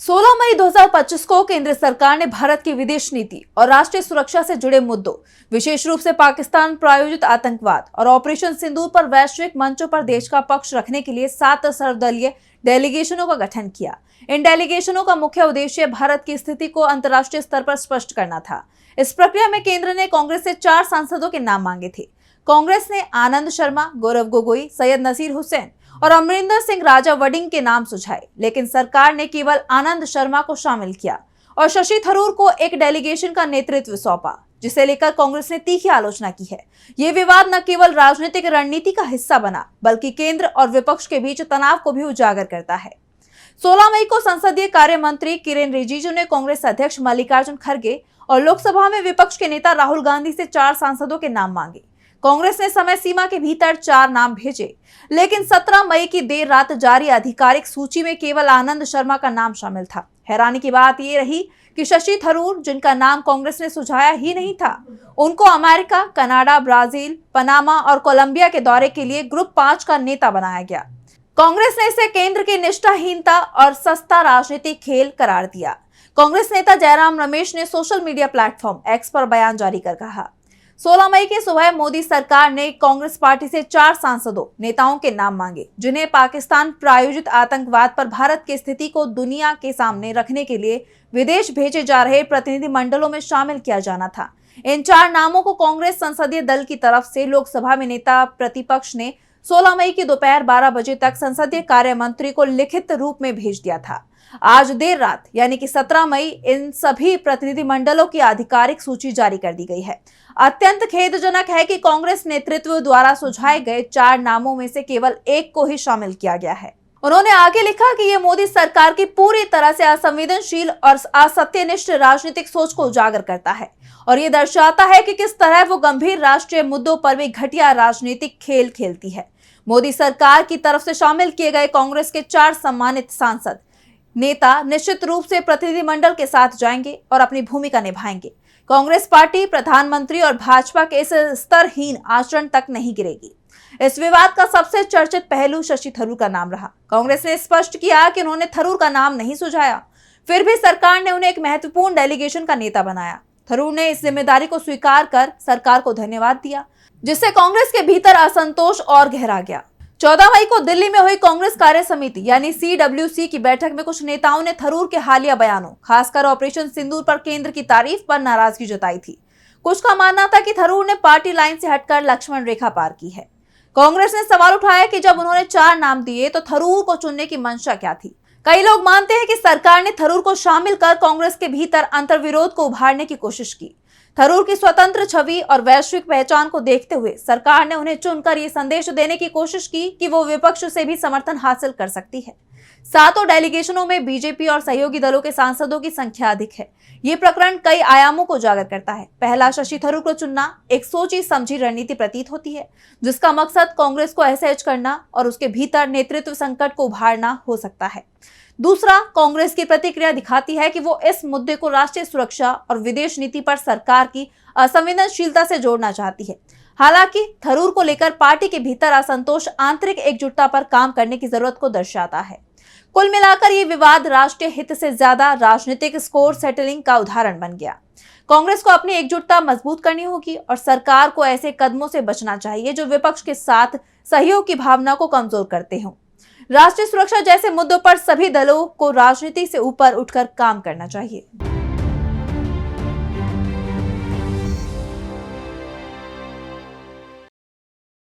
16 मई 2025 को केंद्र सरकार ने भारत की विदेश नीति और राष्ट्रीय सुरक्षा से जुड़े मुद्दों, विशेष रूप से पाकिस्तान प्रायोजित आतंकवाद और ऑपरेशन सिंदूर पर वैश्विक मंचों पर देश का पक्ष रखने के लिए 7 सर्वदलीय डेलीगेशनों का गठन किया। इन डेलीगेशनों का मुख्य उद्देश्य भारत की स्थिति को अंतर्राष्ट्रीय स्तर पर स्पष्ट करना था। इस प्रक्रिया में केंद्र ने कांग्रेस से 4 सांसदों के नाम मांगे थे। कांग्रेस ने आनंद शर्मा, गौरव गोगोई, सैयद नसीर हुसैन और अमरिंदर सिंह राजा वडिंग के नाम सुझाए, लेकिन सरकार ने केवल आनंद शर्मा को शामिल किया और शशि थरूर को एक डेलीगेशन का नेतृत्व सौंपा, जिसे लेकर कांग्रेस ने तीखी आलोचना की है। ये विवाद न केवल राजनीतिक रणनीति का हिस्सा बना, बल्कि केंद्र और विपक्ष के बीच तनाव को भी उजागर करता है। 16 मई को संसदीय कार्य मंत्री किरेन रिजिजू ने कांग्रेस अध्यक्ष मल्लिकार्जुन खड़गे और लोकसभा में विपक्ष के नेता राहुल गांधी से 4 सांसदों के नाम मांगे। कांग्रेस ने समय सीमा के भीतर 4 नाम भेजे, लेकिन 17 मई की देर रात जारी आधिकारिक सूची में केवल आनंद शर्मा का नाम शामिल था। हैरानी की बात यह रही कि शशि थरूर, जिनका नाम कांग्रेस ने सुझाया ही नहीं था, उनको अमेरिका, कनाडा, ब्राजील, पनामा और कोलंबिया के दौरे के लिए ग्रुप 5 का नेता बनाया गया। कांग्रेस ने इसे केंद्र की निष्ठाहीनता और सस्ता राजनीतिक खेल करार दिया। कांग्रेस नेता जयराम रमेश ने सोशल मीडिया प्लेटफॉर्म एक्स पर बयान जारी कर कहा, 16 मई की सुबह मोदी सरकार ने कांग्रेस पार्टी से 4 सांसदों नेताओं के नाम मांगे, जिन्हें पाकिस्तान प्रायोजित आतंकवाद पर भारत की स्थिति को दुनिया के सामने रखने के लिए विदेश भेजे जा रहे प्रतिनिधि मंडलों में शामिल किया जाना था। इन 4 नामों को कांग्रेस संसदीय दल की तरफ से लोकसभा में नेता प्रतिपक्ष ने 16 मई की दोपहर 12 बजे तक संसदीय कार्य मंत्री को लिखित रूप में भेज दिया था। आज देर रात यानी कि 17 मई इन सभी प्रतिनिधि मंडलों की आधिकारिक सूची जारी कर दी गई है। अत्यंत खेदजनक है कि कांग्रेस नेतृत्व द्वारा सुझाए गए 4 नामों में से केवल एक को ही शामिल किया गया है। उन्होंने आगे लिखा कि यह मोदी सरकार की पूरी तरह से असंवेदनशील और असत्यनिष्ठ राजनीतिक सोच को उजागर करता है और ये दर्शाता है कि किस तरह वो गंभीर राष्ट्रीय मुद्दों पर भी घटिया राजनीतिक खेल खेलती है। मोदी सरकार की तरफ से शामिल किए गए कांग्रेस के 4 सम्मानित सांसद नेता निश्चित रूप से प्रतिनिधिमंडल के साथ जाएंगे और अपनी भूमिका निभाएंगे। कांग्रेस पार्टी प्रधानमंत्री और भाजपा के इस स्तरहीन आचरण तक नहीं गिरेगी। इस विवाद का सबसे चर्चित पहलू शशि थरूर का नाम रहा। कांग्रेस ने स्पष्ट किया कि उन्होंने थरूर का नाम नहीं सुझाया, फिर भी सरकार ने उन्हें एक महत्वपूर्ण डेलीगेशन का नेता बनाया। थरूर ने इस जिम्मेदारी को स्वीकार कर सरकार को धन्यवाद दिया, जिससे कांग्रेस के भीतर असंतोष और गहरा गया। 14 मई को दिल्ली में हुई कांग्रेस कार्य समिति यानी CWC की बैठक में कुछ नेताओं ने थरूर के हालिया बयानों, खासकर ऑपरेशन सिंदूर पर केंद्र की तारीफ पर नाराजगी जताई थी। कुछ का मानना था कि थरूर ने पार्टी लाइन से हटकर लक्ष्मण रेखा पार की है। कांग्रेस ने सवाल उठाया कि जब उन्होंने 4 नाम दिए तो थरूर को चुनने की मंशा क्या थी। कई लोग मानते हैं कि सरकार ने थरूर को शामिल कर कांग्रेस के भीतर अंतर्विरोध को उभारने की कोशिश की। थरूर की स्वतंत्र छवि और वैश्विक पहचान को देखते हुए सरकार ने उन्हें चुनकर ये संदेश देने की कोशिश की कि वो विपक्ष से भी समर्थन हासिल कर सकती है। 7 डेलीगेशनों में बीजेपी और सहयोगी दलों के सांसदों की संख्या अधिक है। ये प्रकरण कई आयामों को उजागर करता है। पहला, शशि थरूर को चुनना एक सोची समझी रणनीति प्रतीत होती है, जिसका मकसद कांग्रेस को असहज करना और उसके भीतर नेतृत्व संकट को उभारना हो सकता है। दूसरा, कांग्रेस की प्रतिक्रिया दिखाती है कि वो इस मुद्दे को राष्ट्रीय सुरक्षा और विदेश नीति पर सरकार की असंवेदनशीलता से जोड़ना चाहती है। हालांकि थरूर को लेकर पार्टी के भीतर असंतोष आंतरिक एकजुटता पर काम करने की जरूरत को दर्शाता है। कुल मिलाकर ये विवाद राष्ट्रीय हित से ज्यादा राजनीतिक स्कोर सेटलिंग का उदाहरण बन गया। कांग्रेस को अपनी एकजुटता मजबूत करनी होगी और सरकार को ऐसे कदमों से बचना चाहिए जो विपक्ष के साथ सहयोग की भावना को कमजोर करते हों। राष्ट्रीय सुरक्षा जैसे मुद्दों पर सभी दलों को राजनीति से ऊपर उठकर काम करना चाहिए।